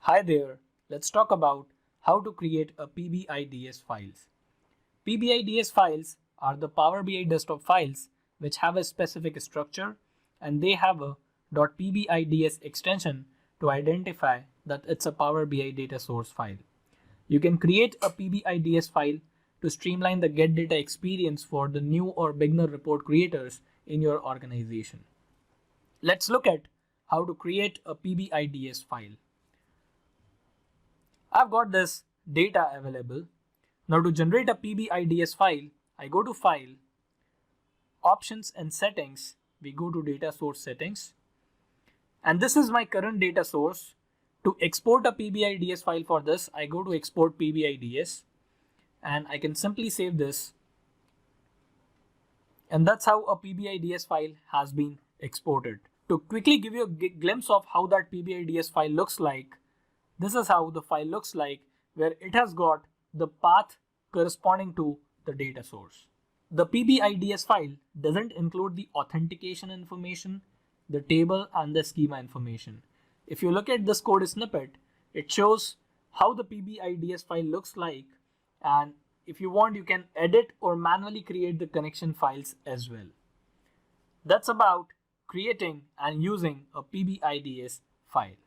Hi there, let's talk about how to create a PBIDS files. PBIDS files are the Power BI desktop files which have a specific structure and they have a .PBIDS extension to identify that it's a Power BI data source file. You can create a PBIDS file to streamline the get data experience for the new or beginner report creators in your organization. Let's look at how to create a PBIDS file. I've got this data available. Now to generate a PBIDS file, I go to File, Options and Settings. We go to Data Source Settings. And this is my current data source. To export a PBIDS file for this, I go to Export PBIDS and I can simply save this. And that's how a PBIDS file has been exported. To quickly give you a glimpse of how that PBIDS file looks like, this is how the file looks like, where it has got the path corresponding to the data source. The PBIDS file doesn't include the authentication information, the table and the schema information. If you look at this code snippet, it shows how the PBIDS file looks like, and if you want, you can edit or manually create the connection files as well. That's about creating and using a PBIDS file.